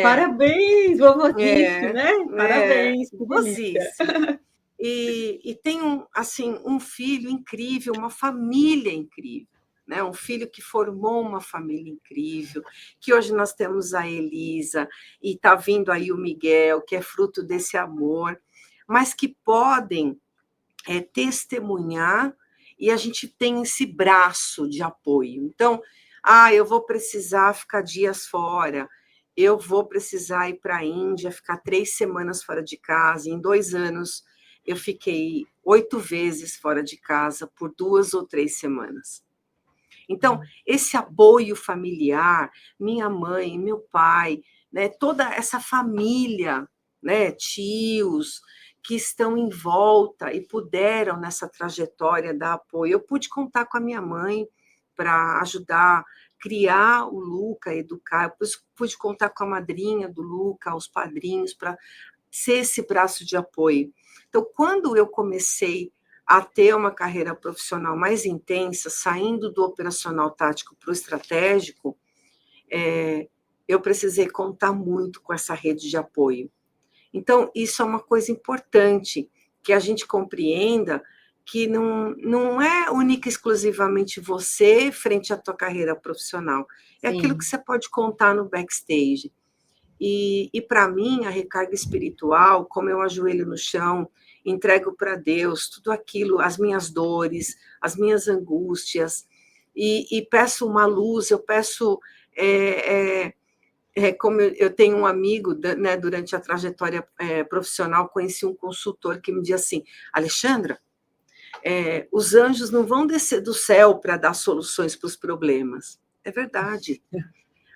Parabéns, vovozice, É, né? Parabéns, que delícia. vozice. E tem assim, um filho incrível, uma família incrível. Né, um filho que formou uma família incrível, que hoje nós temos a Elisa, e está vindo aí o Miguel, que é fruto desse amor, mas que podem testemunhar, e a gente tem esse braço de apoio. Então, eu vou precisar ficar dias fora, eu vou precisar ir para a Índia, ficar 3 semanas fora de casa, em 2 anos eu fiquei 8 vezes fora de casa por 2 ou 3 semanas. Então, esse apoio familiar, minha mãe, meu pai, né, toda essa família, né, tios, que estão em volta e puderam nessa trajetória dar apoio. Eu pude contar com a minha mãe para ajudar a criar o Luca, educar. Eu pude contar com a madrinha do Luca, os padrinhos, para ser esse braço de apoio. Então, quando eu comecei a ter uma carreira profissional mais intensa, saindo do operacional tático para o estratégico, eu precisei contar muito com essa rede de apoio. Então, isso é uma coisa importante, que a gente compreenda que não é única e exclusivamente você frente à tua carreira profissional. É aquilo que você pode contar no backstage. E para mim, a recarga espiritual, como eu ajoelho no chão, entrego para Deus tudo aquilo, as minhas dores, as minhas angústias, e peço uma luz, eu peço... como eu tenho um amigo, né, durante a trajetória profissional, conheci um consultor que me dizia assim, Alexandra, os anjos não vão descer do céu para dar soluções para os problemas. É verdade.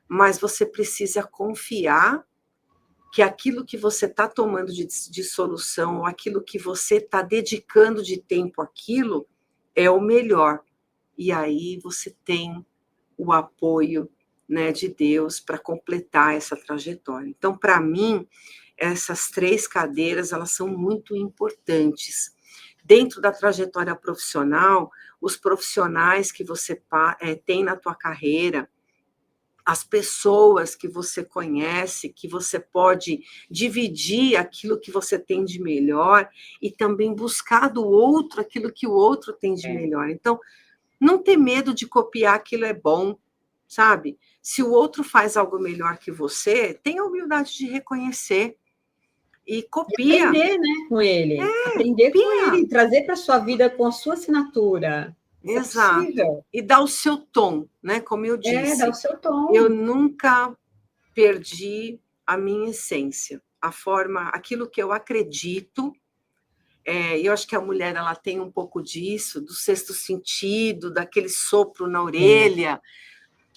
Mas você precisa confiar que aquilo que você está tomando de solução, ou aquilo que você está dedicando de tempo àquilo, é o melhor. E aí você tem o apoio, né, de Deus para completar essa trajetória. Então, para mim, essas 3 cadeiras, elas são muito importantes. Dentro da trajetória profissional, os profissionais que você tem na tua carreira, as pessoas que você conhece, que você pode dividir aquilo que você tem de melhor e também buscar do outro aquilo que o outro tem de melhor. Então, não ter medo de copiar aquilo é bom, sabe? Se o outro faz algo melhor que você, tenha a humildade de reconhecer. e copia. E aprender, né, com ele. Aprender copia. com ele, trazer para a sua vida com a sua assinatura. Isso Exato. é possível. E dar o seu tom, né? Como eu disse. Dá o seu tom. Eu nunca perdi a minha essência, a forma, aquilo que eu acredito. Eu acho que a mulher ela tem um pouco disso, do sexto sentido, daquele sopro na orelha,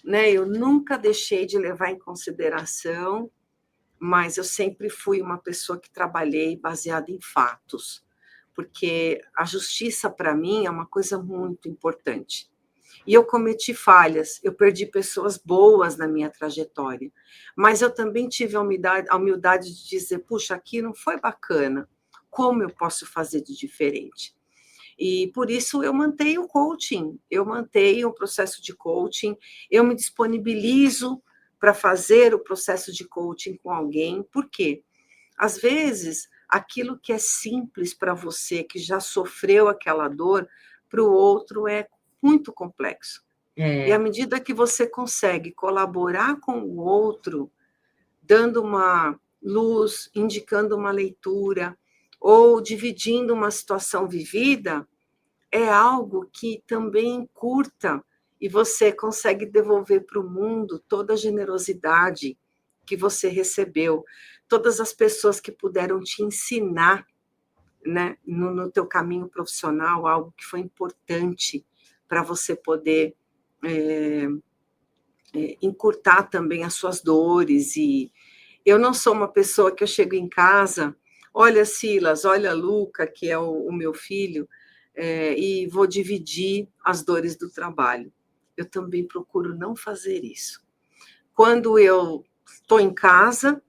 né? Eu nunca deixei de levar em consideração, mas eu sempre fui uma pessoa que trabalhei baseada em fatos, porque a justiça para mim é uma coisa muito importante. E eu cometi falhas, eu perdi pessoas boas na minha trajetória, mas eu também tive a humildade de dizer, puxa, aqui não foi bacana, como eu posso fazer de diferente? E por isso eu mantenho o coaching, eu mantenho o processo de coaching, eu me disponibilizo para fazer o processo de coaching com alguém, por quê? Às vezes, aquilo que é simples para você, que já sofreu aquela dor, para o outro é muito complexo. E à medida que você consegue colaborar com o outro, dando uma luz, indicando uma leitura, ou dividindo uma situação vivida, é algo que também encurta e você consegue devolver para o mundo toda a generosidade que você recebeu, todas as pessoas que puderam te ensinar, né, no teu caminho profissional, algo que foi importante para você poder encurtar também as suas dores. E eu não sou uma pessoa que eu chego em casa, olha Silas, olha Luca, que é o meu filho, e vou dividir as dores do trabalho. Eu também procuro não fazer isso. Quando eu estou em casa,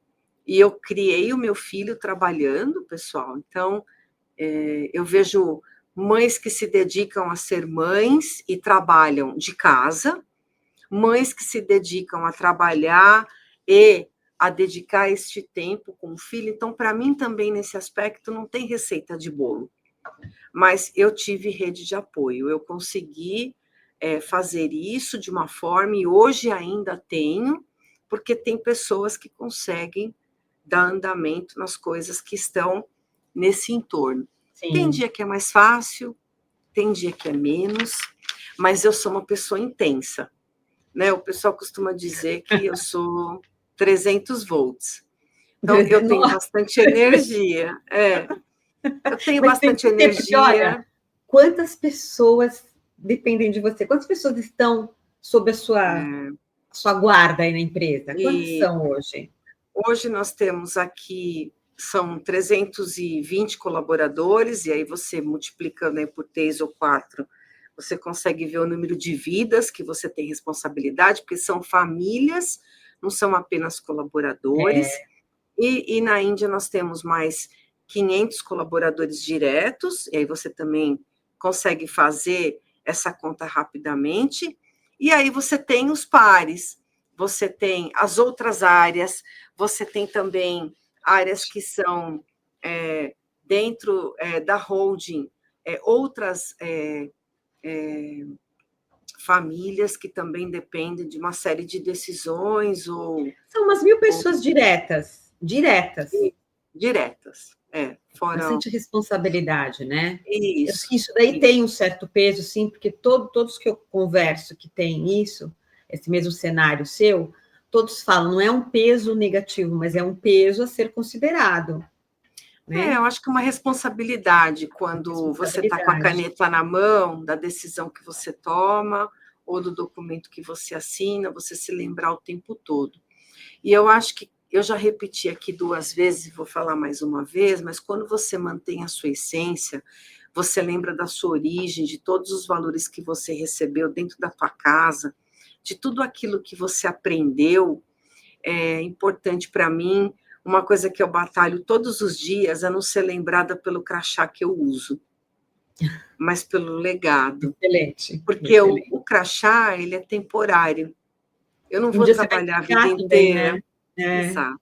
e eu criei o meu filho trabalhando, pessoal, então eu vejo mães que se dedicam a ser mães e trabalham de casa, mães que se dedicam a trabalhar e a dedicar este tempo com o filho. Então, para mim também, nesse aspecto, não tem receita de bolo. Mas eu tive rede de apoio, eu consegui fazer isso de uma forma, e hoje ainda tenho, porque tem pessoas que conseguem dar andamento nas coisas que estão nesse entorno. Sim. Tem dia que é mais fácil, tem dia que é menos, mas eu sou uma pessoa intensa, né? O pessoal costuma dizer que eu sou 300 volts. Então, eu tenho bastante energia. Eu tenho bastante energia. Olha, quantas pessoas dependem de você? Quantas pessoas estão sob a sua guarda aí na empresa? Quantas são hoje? Hoje nós temos aqui, são 320 colaboradores, e aí você multiplicando aí por 3 ou 4, você consegue ver o número de vidas que você tem responsabilidade, porque são famílias, não são apenas colaboradores. E na Índia nós temos mais 500 colaboradores diretos, e aí você também consegue fazer essa conta rapidamente. E aí você tem os pares, você tem as outras áreas, você tem também áreas que são dentro da holding, outras famílias que também dependem de uma série de decisões. São umas 1.000 pessoas diretas. Diretas. Fora... Bastante responsabilidade, né? Isso. Isso daí tem um certo peso, sim, porque todos que eu converso que tem isso, esse mesmo cenário seu, todos falam, não é um peso negativo, mas é um peso a ser considerado. Né? Eu acho que uma responsabilidade quando você está com a caneta na mão, da decisão que você toma, ou do documento que você assina, você se lembrar o tempo todo. E eu acho que, eu já repeti aqui 2 vezes, vou falar mais uma vez, mas quando você mantém a sua essência, você lembra da sua origem, de todos os valores que você recebeu dentro da tua casa, de tudo aquilo que você aprendeu. É importante para mim, uma coisa que eu batalho todos os dias é não ser lembrada pelo crachá que eu uso, mas pelo legado. Excelente. Porque excelente. O crachá, ele é temporário. Eu não vou trabalhar a vida inteira. Né? Exato.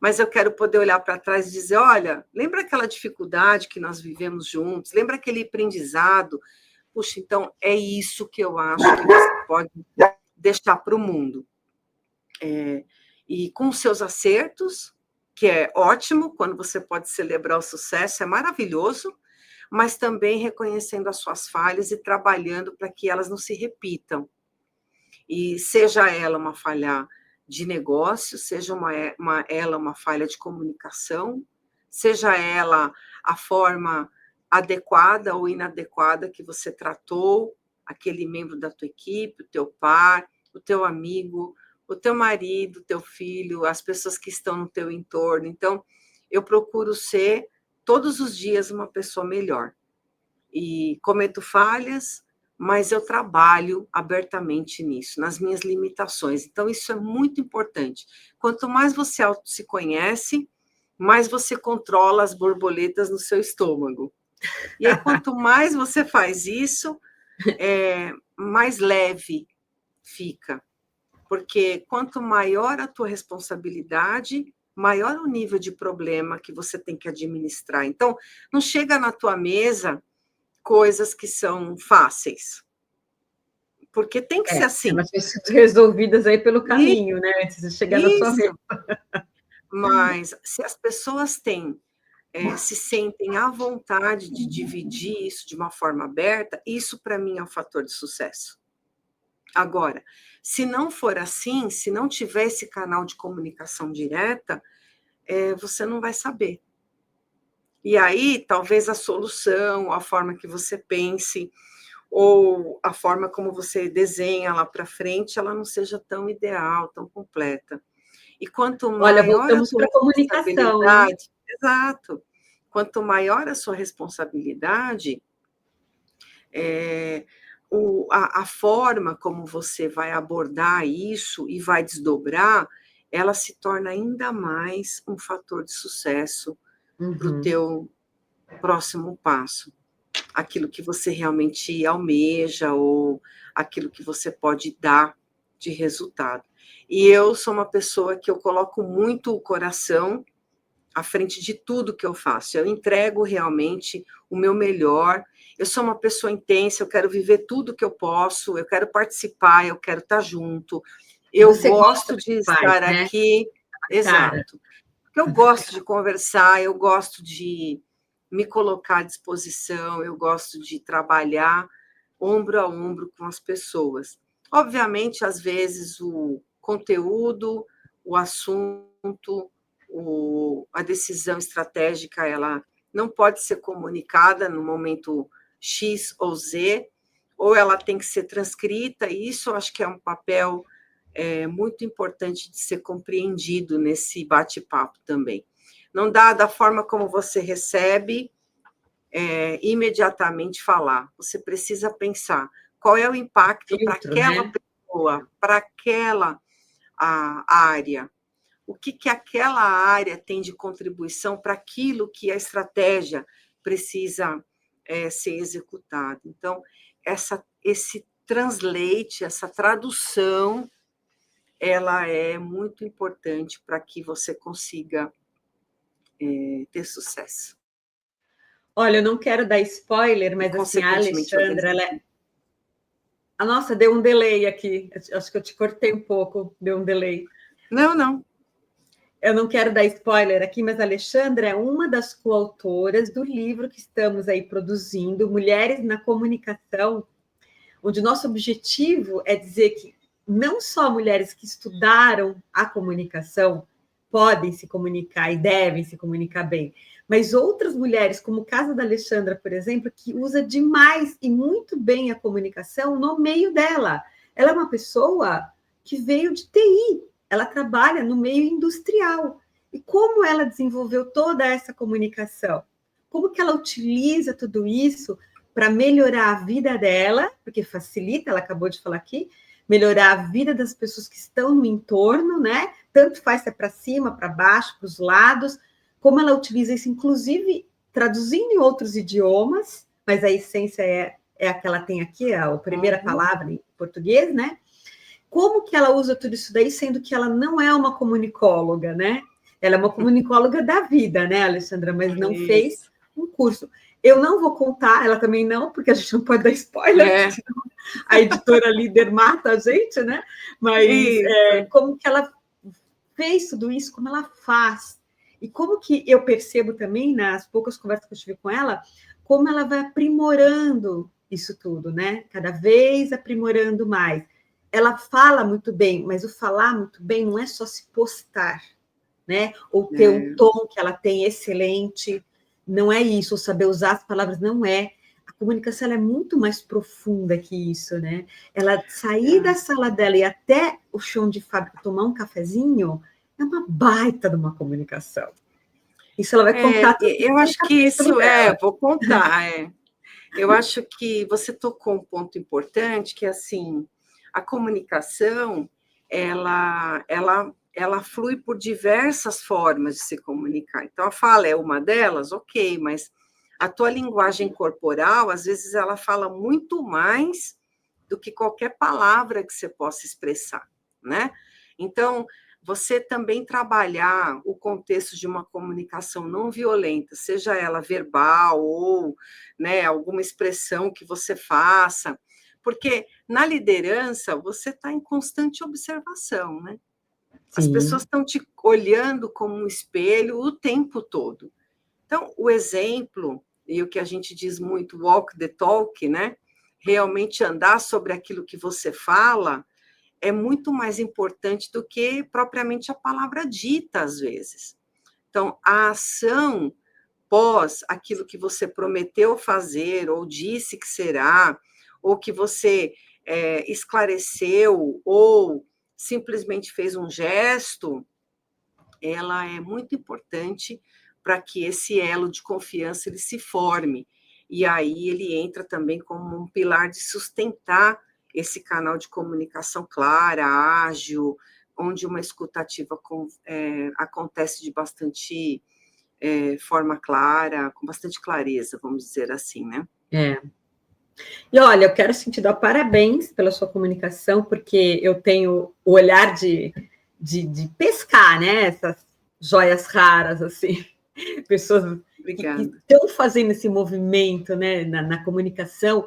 Mas eu quero poder olhar para trás e dizer, olha, lembra aquela dificuldade que nós vivemos juntos? Lembra aquele aprendizado? Puxa, então é isso que eu acho que você pode deixar para o mundo. E com os seus acertos, que é ótimo, quando você pode celebrar o sucesso, é maravilhoso, mas também reconhecendo as suas falhas e trabalhando para que elas não se repitam. E seja ela uma falha de negócio, seja ela uma falha de comunicação, seja ela a forma adequada ou inadequada que você tratou aquele membro da tua equipe, o teu par, o teu amigo, o teu marido, o teu filho, as pessoas que estão no teu entorno. Então, eu procuro ser todos os dias uma pessoa melhor. E cometo falhas, mas eu trabalho abertamente nisso, nas minhas limitações. Então, isso é muito importante. Quanto mais você se conhece, mais você controla as borboletas no seu estômago. E aí, quanto mais você faz isso, mais leve fica. Porque quanto maior a tua responsabilidade, maior o nível de problema que você tem que administrar. Então, não chega na tua mesa coisas que são fáceis. Porque tem que ser assim. Mas resolvidas aí pelo caminho, né? Antes de chegar na sua mesa. Mas se as pessoas se sentem à vontade de dividir isso de uma forma aberta, isso para mim é um fator de sucesso. Agora, se não for assim, se não tiver esse canal de comunicação direta, você não vai saber. E aí, talvez a solução, a forma que você pense, ou a forma como você desenha lá para frente, ela não seja tão ideal, tão completa. E quanto maior voltamos para a comunicação, hein? Exato. Quanto maior a sua responsabilidade, a forma como você vai abordar isso e vai desdobrar, ela se torna ainda mais um fator de sucesso para o teu próximo passo. Aquilo que você realmente almeja ou aquilo que você pode dar de resultado. E eu sou uma pessoa que eu coloco muito o coração à frente de tudo que eu faço. Eu entrego realmente o meu melhor. Eu sou uma pessoa intensa, eu quero viver tudo que eu posso, eu quero participar, eu quero estar junto. Eu gosto de estar aqui. Exato. Porque eu gosto de conversar, eu gosto de me colocar à disposição, eu gosto de trabalhar ombro a ombro com as pessoas. Obviamente, às vezes, o conteúdo, o assunto, a decisão estratégica, ela não pode ser comunicada no momento X ou Z, ou ela tem que ser transcrita, e isso eu acho que é um papel muito importante de ser compreendido nesse bate-papo também. Não dá da forma como você recebe, imediatamente falar. Você precisa pensar qual é o impacto para aquela pessoa, para aquela área. O que aquela área tem de contribuição para aquilo que a estratégia precisa ser executada. Então, esse translate, essa tradução, ela é muito importante para que você consiga ter sucesso. Olha, eu não quero dar spoiler, mas assim, a Alexandra, Nossa, deu um delay aqui. Acho que eu te cortei um pouco, deu um delay. Não. Eu não quero dar spoiler aqui, mas a Alexandra é uma das coautoras do livro que estamos aí produzindo, Mulheres na Comunicação, onde nosso objetivo é dizer que não só mulheres que estudaram a comunicação podem se comunicar e devem se comunicar bem, mas outras mulheres, como o caso da Alexandra, por exemplo, que usa demais e muito bem a comunicação no meio dela. Ela é uma pessoa que veio de TI, ela trabalha no meio industrial. E como ela desenvolveu toda essa comunicação? Como que ela utiliza tudo isso para melhorar a vida dela, porque facilita, ela acabou de falar aqui, melhorar a vida das pessoas que estão no entorno, né? Tanto faz se é para cima, para baixo, para os lados, como ela utiliza isso, inclusive traduzindo em outros idiomas, mas a essência é a que ela tem aqui, a primeira palavra em português, né? Como que ela usa tudo isso daí, sendo que ela não é uma comunicóloga, né? Ela é uma comunicóloga da vida, né, Alexandra? Mas não fez um curso. Eu não vou contar, ela também não, porque a gente não pode dar spoiler, senão a editora líder mata a gente, né? Mas como que ela fez tudo isso, como ela faz. E como que eu percebo também, nas poucas conversas que eu tive com ela, como ela vai aprimorando isso tudo, né? Cada vez aprimorando mais. Ela fala muito bem, mas o falar muito bem não é só se postar, né? Ou ter um tom que ela tem excelente, não é isso, ou saber usar as palavras, não é. A comunicação ela é muito mais profunda que isso, né? Ela sair da sala dela e até o chão de fábrica tomar um cafezinho é uma baita de uma comunicação. Isso ela vai contar tudo. Eu acho que isso vou contar. Eu acho que você tocou um ponto importante, que assim, a comunicação, ela flui por diversas formas de se comunicar. Então, a fala é uma delas, ok, mas a tua linguagem corporal, às vezes, ela fala muito mais do que qualquer palavra que você possa expressar, né? Então, você também trabalhar o contexto de uma comunicação não violenta, seja ela verbal ou, né, alguma expressão que você faça, porque na liderança você está em constante observação, né? As pessoas estão te olhando como um espelho o tempo todo. Então, o exemplo, e o que a gente diz muito, walk the talk, né? Realmente andar sobre aquilo que você fala, é muito mais importante do que propriamente a palavra dita, às vezes. Então, a ação pós aquilo que você prometeu fazer, ou disse que será, ou que você esclareceu, ou simplesmente fez um gesto, ela é muito importante para que esse elo de confiança ele se forme. E aí ele entra também como um pilar de sustentar esse canal de comunicação clara, ágil, onde uma escutativa acontece de bastante forma clara, com bastante clareza, vamos dizer assim, né? E olha, eu quero te dar parabéns pela sua comunicação, porque eu tenho o olhar de pescar, né? Essas joias raras, assim, pessoas que estão fazendo esse movimento, né, na comunicação,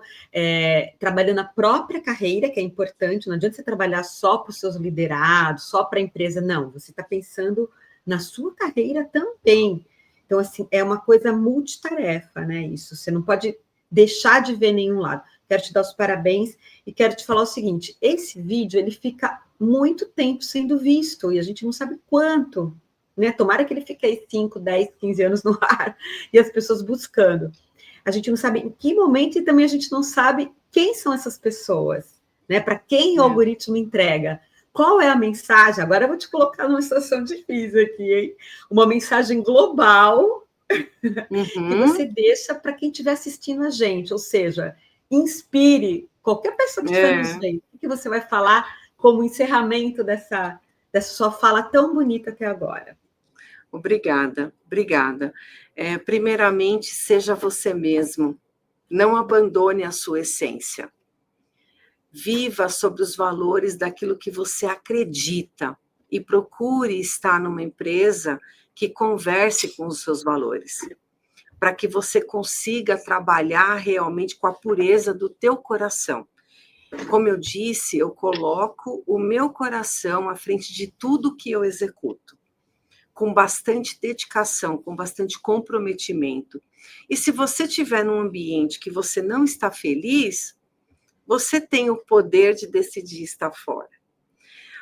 trabalhando a própria carreira, que é importante. Não adianta você trabalhar só para os seus liderados, só para a empresa, não. Você está pensando na sua carreira também. Então, assim, é uma coisa multitarefa, né? Isso. Você não pode deixar de ver nenhum lado. Quero te dar os parabéns e quero te falar o seguinte: esse vídeo ele fica muito tempo sendo visto e a gente não sabe quanto, né? Tomara que ele fique aí 5, 10, 15 anos no ar e as pessoas buscando. A gente não sabe em que momento e também a gente não sabe quem são essas pessoas, né? Para quem o algoritmo entrega. Qual é a mensagem? Agora eu vou te colocar numa situação difícil aqui, hein? Uma mensagem global que você deixa para quem estiver assistindo a gente, ou seja, inspire qualquer pessoa que estiver nos vendo. O que você vai falar como encerramento dessa sua fala tão bonita até agora? Obrigada. Primeiramente, seja você mesmo. Não abandone a sua essência. Viva sobre os valores daquilo que você acredita e procure estar numa empresa que converse com os seus valores, para que você consiga trabalhar realmente com a pureza do teu coração. Como eu disse, eu coloco o meu coração à frente de tudo que eu executo, com bastante dedicação, com bastante comprometimento. E se você estiver num ambiente que você não está feliz, você tem o poder de decidir estar fora.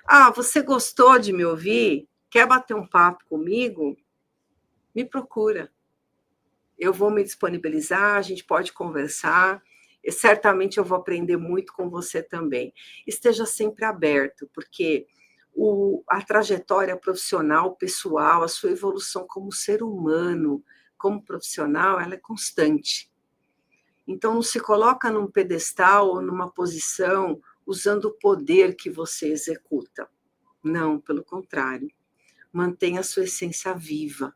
Ah, você gostou de me ouvir? Quer bater um papo comigo? Me procura. Eu vou me disponibilizar, a gente pode conversar, e certamente eu vou aprender muito com você também. Esteja sempre aberto, porque a trajetória profissional, pessoal, a sua evolução como ser humano, como profissional, ela é constante. Então, não se coloca num pedestal ou numa posição usando o poder que você executa. Não, pelo contrário. Mantenha a sua essência viva.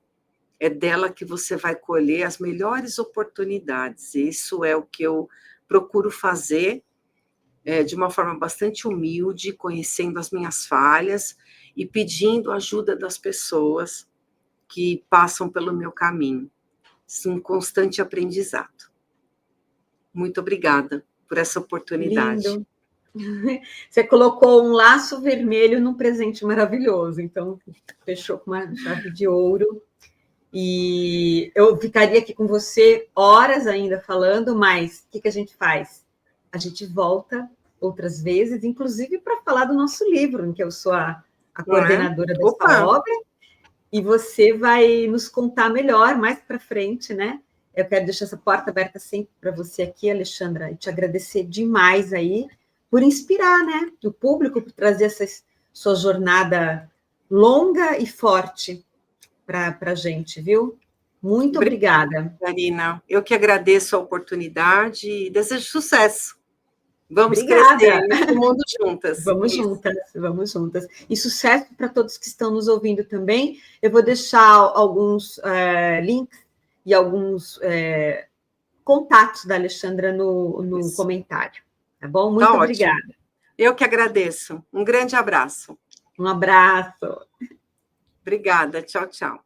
É dela que você vai colher as melhores oportunidades. Isso é o que eu procuro fazer de uma forma bastante humilde, conhecendo as minhas falhas e pedindo ajuda das pessoas que passam pelo meu caminho. Isso é um constante aprendizado. Muito obrigada por essa oportunidade. Lindo. Você colocou um laço vermelho num presente maravilhoso, então fechou com uma chave de ouro. E eu ficaria aqui com você horas ainda falando, mas o que a gente faz? A gente volta outras vezes, inclusive para falar do nosso livro, em que eu sou a coordenadora dessa obra, e você vai nos contar melhor mais para frente, né? Eu quero deixar essa porta aberta sempre para você aqui, Alexandra, e te agradecer demais aí por inspirar, né, o público, por trazer essa sua jornada longa e forte para a gente, viu? Muito obrigada. Karina, eu que agradeço a oportunidade e desejo sucesso. Vamos Obrigada. crescer nesse mundo juntas. Vamos juntas, vamos juntas. E sucesso para todos que estão nos ouvindo também. Eu vou deixar alguns links e alguns contatos da Alexandra no comentário. Tá bom? Muito obrigada. Eu que agradeço. Um grande abraço. Um abraço. Obrigada. Tchau, tchau.